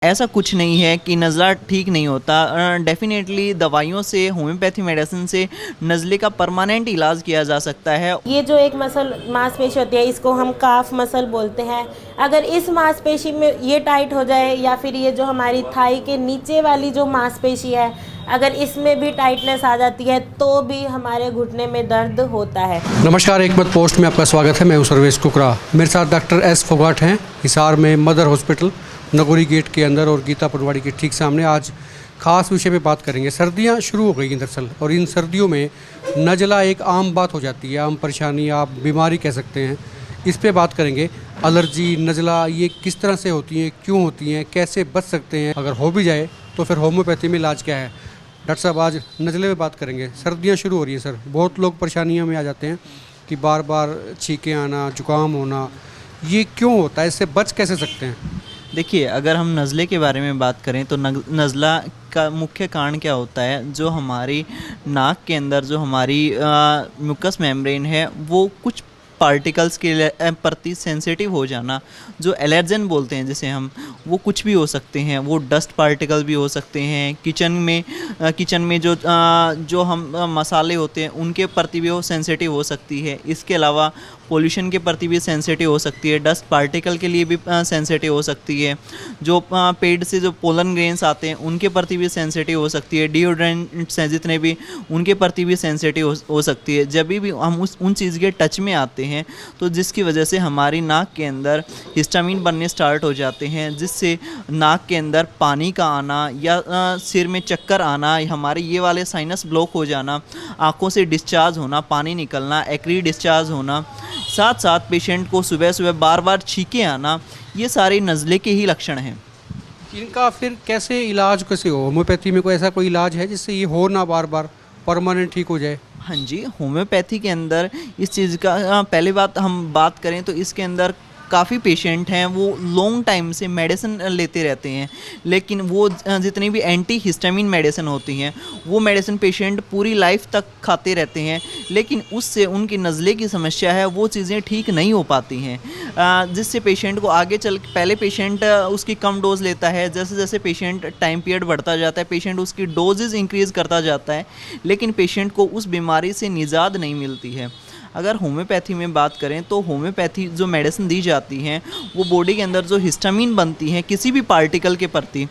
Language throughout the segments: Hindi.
ऐसा कुछ नहीं है कि नज़ला ठीक नहीं होता। डेफ़िनेटली दवाइयों से, होम्योपैथी मेडिसिन से नज़ले का परमानेंट इलाज किया जा सकता है। ये जो एक मसल मांसपेशी होती है, इसको हम काफ मसल बोलते हैं। अगर इस मांसपेशी में ये टाइट हो जाए, या फिर ये जो हमारी थाई के नीचे वाली जो मांसपेशी है, अगर इसमें भी टाइटनेस आ जाती है तो भी हमारे घुटने में दर्द होता है। नमस्कार, एक मत पोस्ट में आपका स्वागत है। मैं हूं सर्वेश कुकरा। मेरे साथ डॉक्टर एस फोगाट हैं, हिसार में मदर हॉस्पिटल नगोरी गेट के अंदर और गीता पटवारी के ठीक सामने। आज खास विषय पे बात करेंगे। सर्दियां शुरू हो गई हैं दरअसल, और इन सर्दियों में नज़ला एक आम बात हो जाती है, आम परेशानी, आप बीमारी कह सकते हैं। इस पे बात करेंगे। एलर्जी, नज़ला ये किस तरह से होती हैं, क्यों होती हैं, कैसे बच सकते हैं, अगर हो भी जाए तो फिर होम्योपैथी में इलाज क्या है। डॉक्टर साहब, आज नज़ले में बात करेंगे। सर्दियाँ शुरू हो रही हैं सर, बहुत लोग परेशानियों में आ जाते हैं कि बार बार छींकें आना, जुकाम होना, ये क्यों होता है, इससे बच कैसे सकते हैं? देखिए, अगर हम नज़ले के बारे में बात करें तो नज़ला का मुख्य कारण क्या होता है, जो हमारी नाक के अंदर जो हमारी म्यूकस मेम्ब्रेन है वो कुछ पार्टिकल्स के प्रति सेंसिटिव हो जाना, जो एलर्जन बोलते हैं जिसे हम, वो कुछ भी हो सकते हैं। वो डस्ट पार्टिकल भी हो सकते हैं। किचन में जो हम मसाले होते हैं उनके प्रति भी वो सेंसिटिव हो सकती है। इसके अलावा पोल्यूशन के प्रति भी सेंसिटिव हो सकती है। डस्ट पार्टिकल के लिए भी सेंसिटिव हो सकती है। जो पेड़ से जो पोलन ग्रेन्स आते हैं उनके प्रति भी सेंसिटिव हो सकती है। डिओड्रेंट्स हैं जितने भी, उनके प्रति भी सेंसिटिव हो सकती है। जब भी हम उन चीज़ के टच में आते हैं तो जिसकी वजह से हमारी नाक के अंदर हिस्टामिन बनने स्टार्ट हो जाते हैं, जिससे नाक के अंदर पानी का आना या सिर में चक्कर आना, हमारे ये वाले साइनस ब्लॉक हो जाना, आँखों से डिस्चार्ज होना, पानी निकलना, एक्री डिस्चार्ज होना, साथ साथ पेशेंट को सुबह सुबह बार बार छींके आना, ये सारे नज़ले के ही लक्षण हैं। इनका फिर कैसे इलाज कैसे हो? होम्योपैथी में कोई ऐसा कोई इलाज है जिससे ये हो ना, बार बार परमानेंट ठीक हो जाए? हाँ जी, होम्योपैथी के अंदर इस चीज़ का पहले बात हम बात करें तो इसके अंदर काफ़ी पेशेंट हैं वो लॉन्ग टाइम से मेडिसिन लेते रहते हैं, लेकिन वो जितनी भी एंटी हिस्टामिन मेडिसिन होती हैं वो मेडिसिन पेशेंट पूरी लाइफ तक खाते रहते हैं, लेकिन उससे उनकी नज़ले की समस्या है वो चीज़ें ठीक नहीं हो पाती हैं, जिससे पेशेंट को आगे चल, पहले पेशेंट उसकी कम डोज लेता है, जैसे जैसे पेशेंट टाइम पीरियड बढ़ता जाता है पेशेंट उसकी डोजेज़ इंक्रीज़ करता जाता है, लेकिन पेशेंट को उस बीमारी से निजात नहीं मिलती है। अगर होम्योपैथी में बात करें तो होम्योपैथी जो मेडिसिन दी जाती हैं वो बॉडी के अंदर जो हिस्टामिन बनती है किसी भी पार्टिकल के प्रति,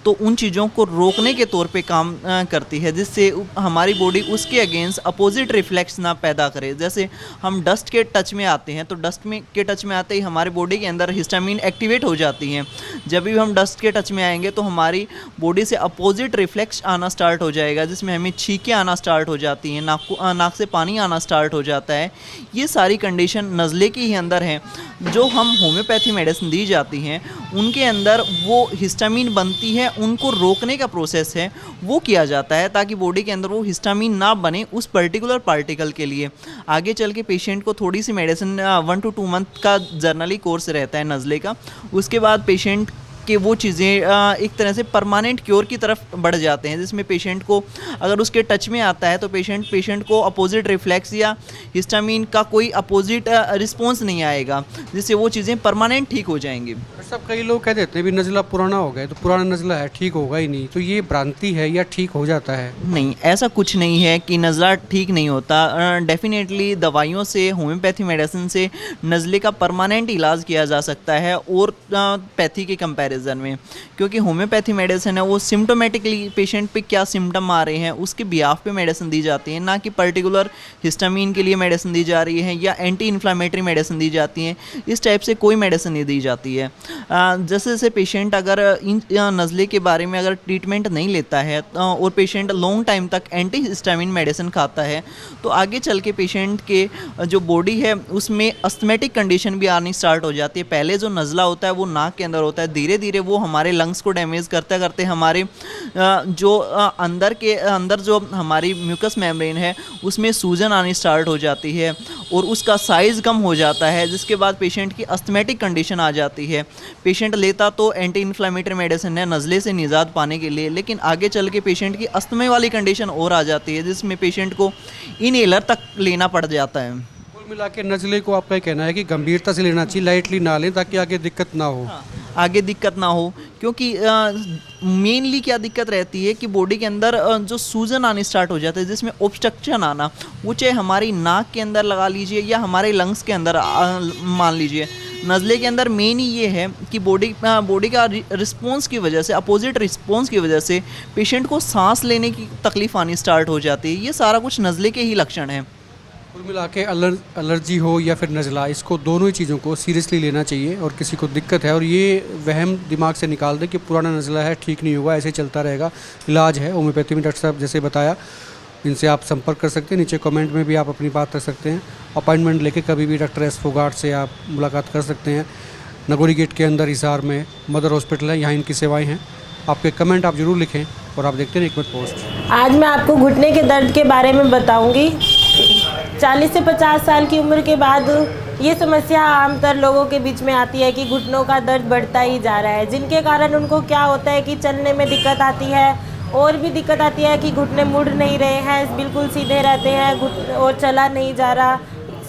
तो उन चीज़ों को रोकने के तौर पे काम करती है, जिससे हमारी बॉडी उसके अगेंस्ट अपोजिट रिफ्लेक्स ना पैदा करे। जैसे हम डस्ट के टच में आते हैं तो के टच में आते ही हमारे बॉडी के अंदर हिस्टामिन एक्टिवेट हो जाती हैं। जब भी हम डस्ट के टच में आएंगे तो हमारी बॉडी से अपोजिट रिफ्लेक्स आना स्टार्ट हो जाएगा, जिसमें हमें छींकें आना स्टार्ट हो जाती हैं, नाक से पानी आना स्टार्ट हो जाता है। ये सारी कंडीशन नज़ले के ही अंदर हैं। जो हम होम्योपैथी मेडिसिन दी जाती हैं उनके अंदर वो हिस्टामिन बनती है, उनको रोकने का प्रोसेस है वो किया जाता है, ताकि बॉडी के अंदर वो हिस्टामिन ना बने उस पर्टिकुलर पार्टिकल के लिए। आगे चल के पेशेंट को थोड़ी सी मेडिसिन 1 to 2 मंथ का जर्नली कोर्स रहता है नज़ले का, उसके बाद पेशेंट कि वो चीज़ें एक तरह से परमानेंट क्योर की तरफ बढ़ जाते हैं, जिसमें पेशेंट को अगर उसके टच में आता है तो पेशेंट को अपोजिट रिफ्लेक्स या हिस्टामिन का कोई अपोजिट रिस्पॉन्स नहीं आएगा, जिससे वो चीज़ें परमानेंट ठीक हो जाएंगी। सब कई लोग कह देते हैं भी नज़ला पुराना हो गया तो पुराना नज़ला है, ठीक होगा ही नहीं, तो ये भ्रांति है या ठीक हो जाता है? नहीं, ऐसा कुछ नहीं है कि नज़ला ठीक नहीं होता। डेफ़िनेटली दवाइयों से, होम्योपैथी मेडिसिन से नज़ले का परमानेंट इलाज किया जा सकता है और पैथी के कंपैरिजन में, क्योंकि होम्योपैथी मेडिसिन है वो सिम्टोमेटिकली पेशेंट पे क्या सिम्टम आ रहे हैं उसके बिहाफ पे मेडिसिन दी जाती है, ना कि पर्टिकुलर हिस्टामिन के लिए मेडिसिन दी जा रही है या एंटी इन्फ्लामेटरी मेडिसिन दी जाती हैं। इस टाइप से कोई मेडिसिन नहीं दी जाती है। जैसे जैसे पेशेंट अगर इन नज़ले के बारे में अगर ट्रीटमेंट नहीं लेता है और पेशेंट लॉन्ग टाइम तक एंटी हिस्टामिन मेडिसिन खाता है तो आगे चल के पेशेंट के जो बॉडी है उसमें अस्थमेटिक कंडीशन भी आनी स्टार्ट हो जाती है। पहले जो नज़ला होता है वो नाक के अंदर होता है, धीरे धीरे वो हमारे लंग्स को डैमेज करते करते हमारे जो अंदर जो हमारी म्यूकस मेम्ब्रेन है उसमें सूजन आनी स्टार्ट हो जाती है और उसका साइज़ कम हो जाता है, जिसके बाद पेशेंट की अस्थमेटिक कंडीशन आ जाती है। पेशेंट लेता तो एंटी इन्फ्लेमेटरी मेडिसिन है नज़ले से निजात पाने के लिए, लेकिन आगे चल के पेशेंट की अस्थमे वाली कंडीशन और आ जाती है, जिसमें पेशेंट को इनहेलर तक लेना पड़ जाता है। कुल मिला के नज़ले को आपका कहना है कि गंभीरता से लेना चाहिए, लाइटली ना लें ताकि आगे दिक्कत ना हो। आगे दिक्कत ना हो, क्योंकि मेनली क्या दिक्कत रहती है कि बॉडी के अंदर जो सूजन आने स्टार्ट हो जाता है, जिसमें ऑब्स्ट्रक्शन आना, वो चाहे हमारी नाक के अंदर लगा लीजिए या हमारे लंग्स के अंदर मान लीजिए, नज़ले के अंदर मेन ही ये है कि बॉडी का रिस्पॉन्स की वजह से, अपोजिट रिस्पॉन्स की वजह से पेशेंट को सांस लेने की तकलीफ़ आनी स्टार्ट हो जाती है। ये सारा कुछ नज़ले के ही लक्षण हैं। कुल मिला के एलर्जी हो या फिर नज़ला, इसको दोनों ही चीज़ों को सीरियसली लेना चाहिए। और किसी को दिक्कत है और ये वहम दिमाग से निकाल दे कि पुराना नज़ला है, ठीक नहीं होगा, ऐसे चलता रहेगा। इलाज है होम्योपैथी में, डॉक्टर साहब जैसे बताया, इनसे आप संपर्क कर सकते हैं। नीचे कमेंट में भी आप अपनी बात कर सकते हैं। अपॉइंटमेंट लेके कभी भी डॉक्टर एस फोगाट से आप मुलाकात कर सकते हैं। नगोरी गेट के अंदर हिसार में मदर हॉस्पिटल है, यहाँ इनकी सेवाएँ हैं। आपके कमेंट आप ज़रूर लिखें और आप देखते हैं एक मिनट पोस्ट। आज मैं आपको घुटने के दर्द के बारे में बताऊंगी। 40 से 50 साल की उम्र के बाद ये समस्या आमतौर लोगों के बीच में आती है कि घुटनों का दर्द बढ़ता ही जा रहा है, जिनके कारण उनको क्या होता है कि चलने में दिक्कत आती है, और भी दिक्कत आती है कि घुटने मुड़ नहीं रहे हैं, बिल्कुल सीधे रहते हैं और चला नहीं जा रहा,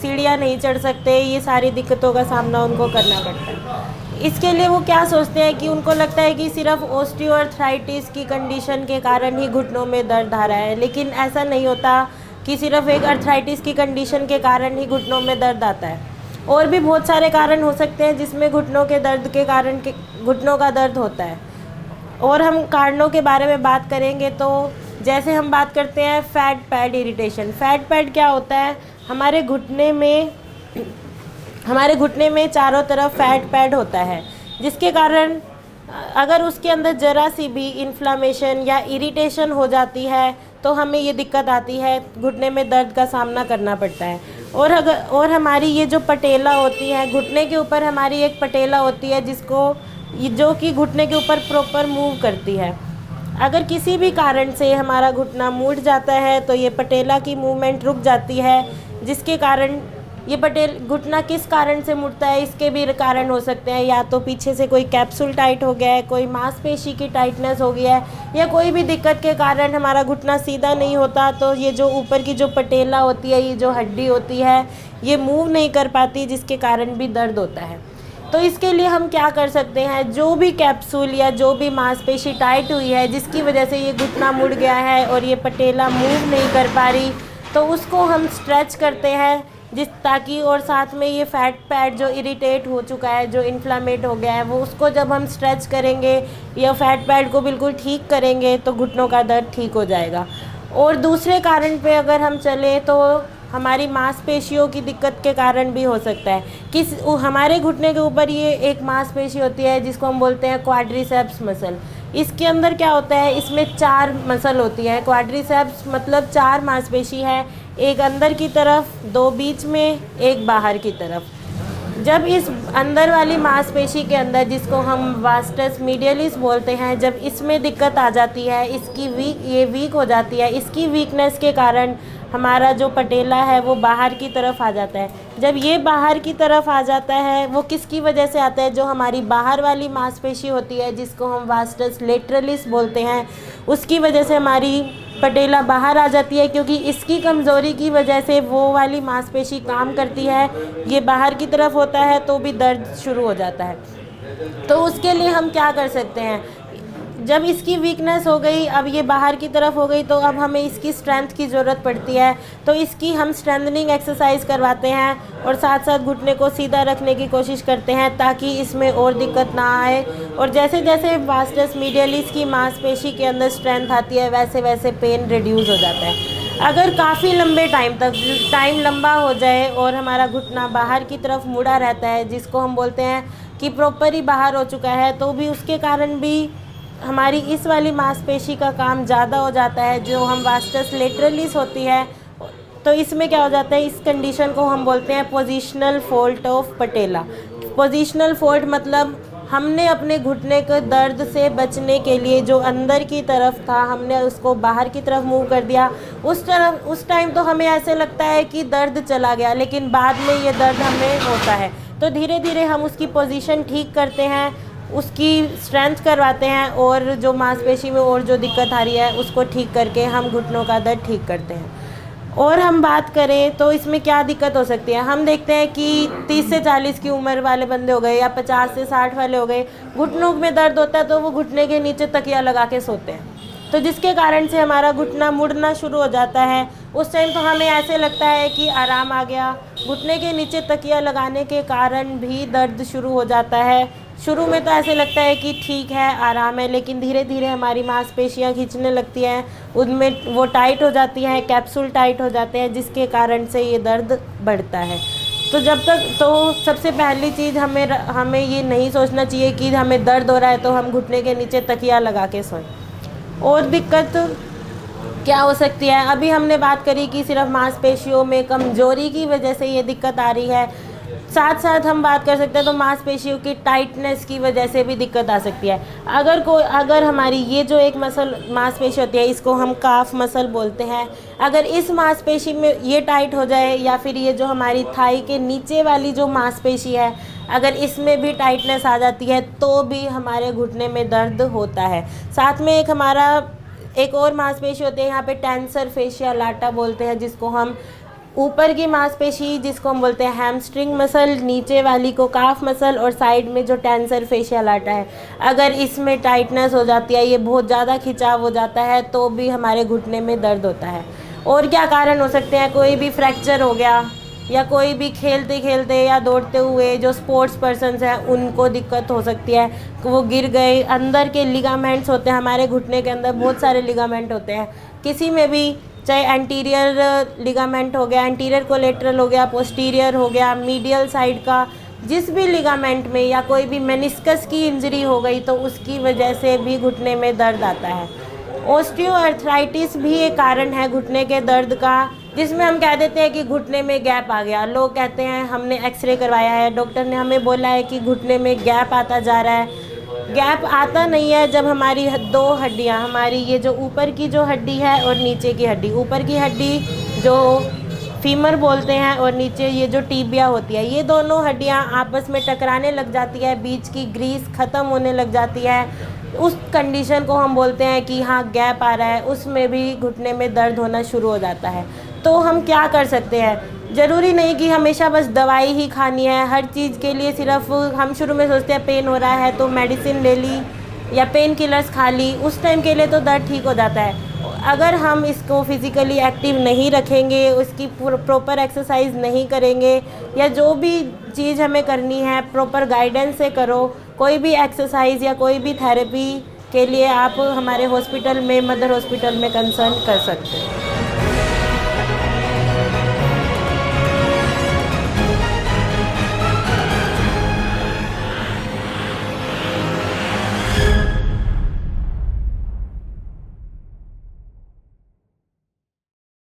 सीढ़ियाँ नहीं चढ़ सकते। ये सारी दिक्कतों का सामना उनको करना पड़ता है। इसके लिए वो क्या सोचते हैं कि उनको लगता है कि सिर्फ ऑस्टियोआर्थराइटिस की कंडीशन के कारण ही घुटनों में दर्द आ रहा है, लेकिन ऐसा नहीं होता कि सिर्फ एक अर्थराइटिस की कंडीशन के कारण ही घुटनों में दर्द आता है। और भी बहुत सारे कारण हो सकते हैं जिसमें घुटनों के दर्द के कारण घुटनों का दर्द होता है। और हम कारणों के बारे में बात करेंगे तो जैसे हम बात करते हैं fat pad irritation. Fat pad क्या होता है? हमारे घुटने में चारों तरफ फैट पैड होता है, जिसके कारण अगर उसके अंदर ज़रा सी भी इन्फ्लामेशन या इरिटेशन हो जाती है तो हमें ये दिक्कत आती है, घुटने में दर्द का सामना करना पड़ता है। और हमारी ये जो पटेला होती है, घुटने के ऊपर हमारी एक पटेला होती है जो कि घुटने के ऊपर प्रॉपर मूव करती है। अगर किसी भी कारण से हमारा घुटना मुड़ जाता है तो ये पटेला की मूवमेंट रुक जाती है, जिसके कारण ये घुटना किस कारण से मुड़ता है, इसके भी कारण हो सकते हैं। या तो पीछे से कोई कैप्सूल टाइट हो गया है, कोई मांसपेशी की टाइटनेस हो गया है, या कोई भी दिक्कत के कारण हमारा घुटना सीधा नहीं होता, तो ये जो ऊपर की जो पटेला होती है, ये जो हड्डी होती है, ये मूव नहीं कर पाती, जिसके कारण भी दर्द होता है। तो इसके लिए हम क्या कर सकते हैं? जो भी कैप्सूल या जो भी मांसपेशी टाइट हुई है, जिसकी वजह से ये घुटना मुड़ गया है और ये पटेला मूव नहीं कर पा रही, तो उसको हम स्ट्रेच करते हैं ताकि, और साथ में ये फैट पैड जो इरिटेट हो चुका है, जो इन्फ्लामेट हो गया है, वो उसको जब हम स्ट्रेच करेंगे या फैट पैड को बिल्कुल ठीक करेंगे तो घुटनों का दर्द ठीक हो जाएगा। और दूसरे कारण पे अगर हम चलें तो हमारी मांसपेशियों की दिक्कत के कारण भी हो सकता है। हमारे घुटने के ऊपर ये एक मांसपेशी होती है जिसको हम बोलते हैं क्वाड्रिसेप्स मसल। इसके अंदर क्या होता है? इसमें 4 मसल होती है। क्वाड्रिसेप्स मतलब 4 मांसपेशी है, एक अंदर की तरफ, 2 बीच में, एक बाहर की तरफ। जब इस अंदर वाली मांसपेशी के अंदर, जिसको हम वास्टस मीडियलिस बोलते हैं, जब इसमें दिक्कत आ जाती है, ये वीक हो जाती है, इसकी वीकनेस के कारण हमारा जो पटेला है वो बाहर की तरफ आ जाता है। जब ये बाहर की तरफ आ जाता है, वो किसकी वजह से आता है? जो हमारी बाहर वाली मांसपेशी होती है, जिसको हम वास्टस लेटरलिस बोलते हैं, उसकी वजह से हमारी पटेला बाहर आ जाती है, क्योंकि इसकी कमज़ोरी की वजह से वो वाली मांसपेशी काम करती है, ये बाहर की तरफ होता है तो भी दर्द शुरू हो जाता है। तो उसके लिए हम क्या कर सकते हैं? जब इसकी वीकनेस हो गई, अब ये बाहर की तरफ हो गई, तो अब हमें इसकी स्ट्रेंथ की ज़रूरत पड़ती है। तो इसकी हम स्ट्रेंथनिंग एक्सरसाइज करवाते हैं और साथ साथ घुटने को सीधा रखने की कोशिश करते हैं ताकि इसमें और दिक्कत ना आए। और जैसे जैसे वास्टस मीडियलिस की मांसपेशी के अंदर स्ट्रेंथ आती है, वैसे वैसे पेन रिड्यूस हो जाता है। अगर काफ़ी लंबे टाइम लंबा हो जाए और हमारा घुटना बाहर की तरफ मुड़ा रहता है, जिसको हम बोलते हैं कि प्रॉपर ही बाहर हो चुका है, तो भी उसके कारण भी हमारी इस वाली मांसपेशी का काम ज़्यादा हो जाता है, जो हम वास्टस लेटरलिस होती है। तो इसमें क्या हो जाता है? इस कंडीशन को हम बोलते हैं positional fault of patella. Positional fault मतलब हमने अपने घुटने के दर्द से बचने के लिए जो अंदर की तरफ था, हमने उसको बाहर की तरफ मूव कर दिया। उस टाइम तो हमें ऐसे लगता है कि दर्द चला गया, लेकिन बाद में ये दर्द हमें होता है। तो धीरे धीरे हम उसकी पोजीशन ठीक करते हैं, उसकी स्ट्रेंथ करवाते हैं, और जो मांसपेशी में और जो दिक्कत आ रही है उसको ठीक करके हम घुटनों का दर्द ठीक करते हैं। और हम बात करें तो इसमें क्या दिक्कत हो सकती है, हम देखते हैं कि 30 से 40 की उम्र वाले बंदे हो गए या 50 से 60 वाले हो गए, घुटनों में दर्द होता है तो वो घुटने के नीचे तकिया लगा के सोते हैं, तो जिसके कारण से हमारा घुटना मुड़ना शुरू हो जाता है। उस टाइम तो हमें ऐसे लगता है कि आराम आ गया, घुटने के नीचे तकिया लगाने के कारण भी दर्द शुरू हो जाता है। शुरू में तो ऐसे लगता है कि ठीक है, आराम है, लेकिन धीरे धीरे हमारी मांसपेशियां खींचने लगती हैं, उनमें वो टाइट हो जाती हैं, कैप्सूल टाइट हो जाते हैं, जिसके कारण से ये दर्द बढ़ता है। तो सबसे पहली चीज़ हमें ये नहीं सोचना चाहिए कि हमें दर्द हो रहा है तो हम घुटने के नीचे तकिया लगा के सोएं। और दिक्कत क्या हो सकती है, अभी हमने बात करी कि सिर्फ मांसपेशियों में कमज़ोरी की वजह से ये दिक्कत आ रही है, साथ साथ हम बात कर सकते हैं तो मांसपेशियों की टाइटनेस की वजह से भी दिक्कत आ सकती है। अगर हमारी ये जो एक मांसपेशी होती है, इसको हम काफ मसल बोलते हैं, अगर इस मांसपेशी में ये टाइट हो जाए या फिर ये जो हमारी थाई के नीचे वाली जो मांसपेशी है, अगर इसमें भी टाइटनेस आ जाती है तो भी हमारे घुटने में दर्द होता है। साथ में एक और मांसपेशी होती है यहाँ पे, टेंसर फेशिया लाटा बोलते हैं, जिसको हम ऊपर की मांसपेशी जिसको हम बोलते हैं हैमस्ट्रिंग मसल, नीचे वाली को काफ मसल, और साइड में जो टेंसर फेशिया लाटा है, अगर इसमें टाइटनेस हो जाती है, ये बहुत ज़्यादा खिंचाव हो जाता है तो भी हमारे घुटने में दर्द होता है। और क्या कारण हो सकते हैं, कोई भी फ्रैक्चर हो गया या कोई भी खेलते खेलते या दौड़ते हुए जो स्पोर्ट्स पर्सन्स हैं उनको दिक्कत हो सकती है, वो गिर गए, अंदर के लिगामेंट्स होते हैं हमारे घुटने के अंदर, बहुत सारे लिगामेंट होते हैं, किसी में भी चाहे एंटीरियर लिगामेंट हो गया, एंटीरियर कोलेटरल हो गया, पोस्टीरियर हो गया, मीडियल साइड का जिस भी लिगामेंट में, या कोई भी मेनिस्कस की इंजरी हो गई तो उसकी वजह से भी घुटने में दर्द आता है। ऑस्टियोआर्थराइटिस भी एक कारण है घुटने के दर्द का, जिसमें हम कह देते हैं कि घुटने में गैप आ गया। लोग कहते हैं हमने एक्सरे करवाया है, डॉक्टर ने हमें बोला है कि घुटने में गैप आता जा रहा है। गैप आता नहीं है जब हमारी दो हड्डियां, हमारी ये जो ऊपर की जो हड्डी है और नीचे की हड्डी, ऊपर की हड्डी जो फीमर बोलते हैं और नीचे ये जो टीबिया होती है, ये दोनों हड्डियां आपस में टकराने लग जाती है, बीच की ग्रीस ख़त्म होने लग जाती है, उस कंडीशन को हम बोलते हैं कि हाँ गैप आ रहा है, उसमें भी घुटने में दर्द होना शुरू हो जाता है। तो हम क्या कर सकते हैं, ज़रूरी नहीं कि हमेशा बस दवाई ही खानी है हर चीज़ के लिए। सिर्फ हम शुरू में सोचते हैं पेन हो रहा है तो मेडिसिन ले ली या पेन किलर्स खा ली, उस टाइम के लिए तो दर्द ठीक हो जाता है। अगर हम इसको फिज़िकली एक्टिव नहीं रखेंगे, उसकी प्रॉपर एक्सरसाइज नहीं करेंगे, या जो भी चीज़ हमें करनी है प्रॉपर गाइडेंस से करो, कोई भी एक्सरसाइज या कोई भी थेरेपी के लिए आप हमारे हॉस्पिटल में, मदर हॉस्पिटल में कंसल्ट कर सकते हैं।